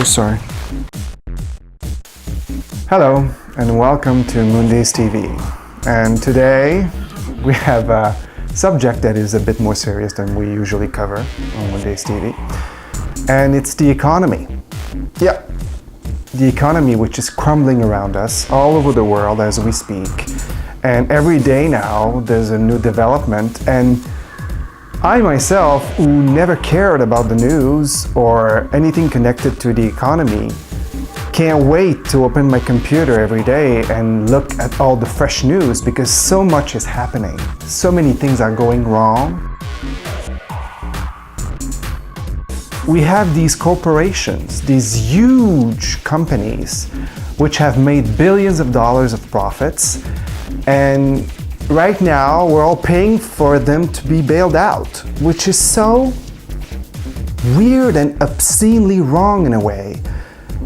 So sorry. Hello and welcome to MoonDaze TV. And today we have a subject that is a bit more serious than we usually cover on MoonDaze TV. And it's the economy. Yeah, the economy which is crumbling around us all over the world as we speak. And every day now there's a new development, and I myself, who never cared about the news or anything connected to the economy, can't wait to open my computer every day and look at all the fresh news because so much is happening. So many things are going wrong. We have these corporations, these huge companies, which have made billions of dollars of profits, and right now we're all paying for them to be bailed out, which is so weird and obscenely wrong in a way.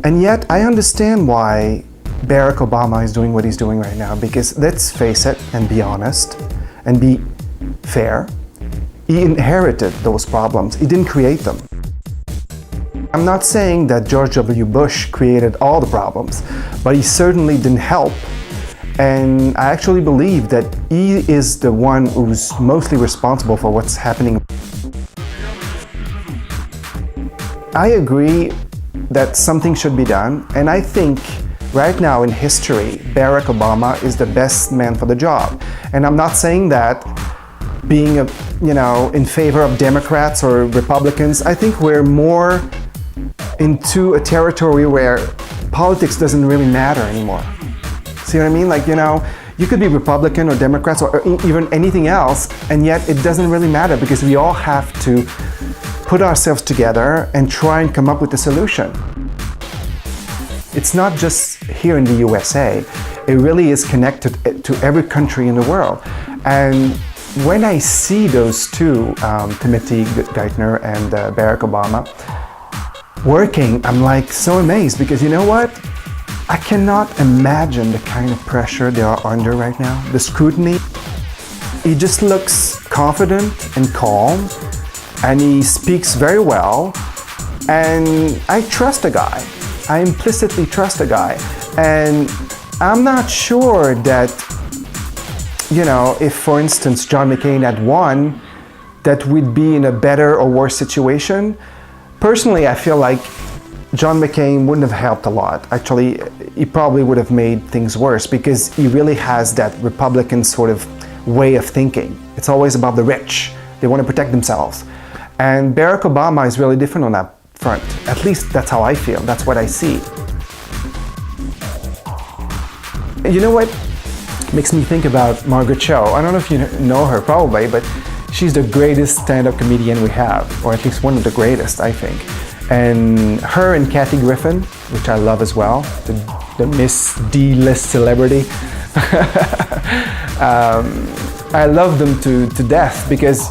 And yet I understand why Barack Obama is doing what he's doing right now, because let's face it and be honest and be fair, he inherited those problems, he didn't create them. I'm not saying that George W. Bush created all the problems, but he certainly didn't help. And I actually believe that he is the one who's mostly responsible for what's happening. I agree that something should be done, and I think right now in history, Barack Obama is the best man for the job. And I'm not saying that being in favor of Democrats or Republicans. I think we're more into a territory where politics doesn't really matter anymore. See what I mean? Like, you could be Republican or Democrats or even anything else, and yet it doesn't really matter because we all have to put ourselves together and try and come up with a solution. It's not just here in the USA. It really is connected to every country in the world. And when I see those two, Timothy Geithner and Barack Obama, working, I'm like so amazed because you know what? I cannot imagine the kind of pressure they are under right now, the scrutiny. He just looks confident and calm, and he speaks very well, and I trust the guy. I implicitly trust the guy, and I'm not sure that, if for instance John McCain had won, that we'd be in a better or worse situation. Personally, I feel like John McCain wouldn't have helped a lot. Actually, he probably would have made things worse because he really has that Republican sort of way of thinking. It's always about the rich. They want to protect themselves. And Barack Obama is really different on that front. At least that's how I feel. That's what I see. You know what makes me think about Margaret Cho? I don't know if you know her, probably, but she's the greatest stand-up comedian we have, or at least one of the greatest, I think. And her and Kathy Griffin, which I love as well, the Miss D-list celebrity. I love them to death because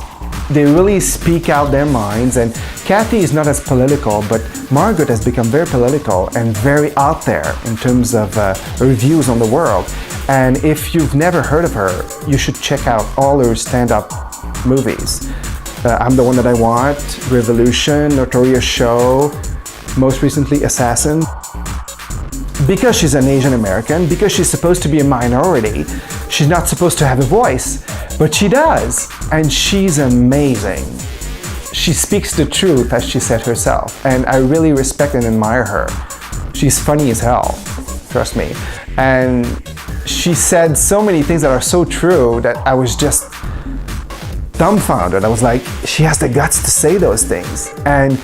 they really speak out their minds. And Kathy is not as political, but Margaret has become very political and very out there in terms of her views on the world. And if you've never heard of her, you should check out all her stand-up movies. I'm the One That I Want, Revolution, Notorious Show, most recently Assassin. Because she's an Asian American, because she's supposed to be a minority, she's not supposed to have a voice, but she does, and she's amazing. She speaks the truth, as she said herself, and I really respect and admire her. She's funny as hell, trust me. And she said so many things that are so true that I was just dumbfounded. I was like, she has the guts to say those things. And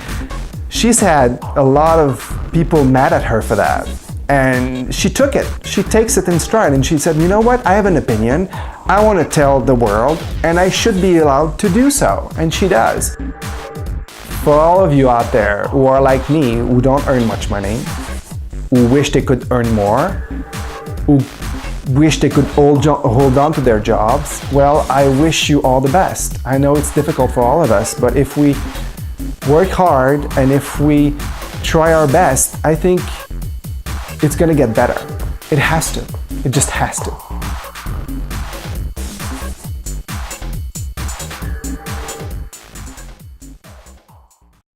she's had a lot of people mad at her for that. And she took it. She takes it in stride and she said, you know what? I have an opinion. I want to tell the world and I should be allowed to do so. And she does. For all of you out there who are like me, who don't earn much money, who wish they could earn more, who wish they could hold on to their jobs, well, I wish you all the best. I know it's difficult for all of us, but if we work hard and if we try our best, I think it's gonna get better. It has to. It just has to.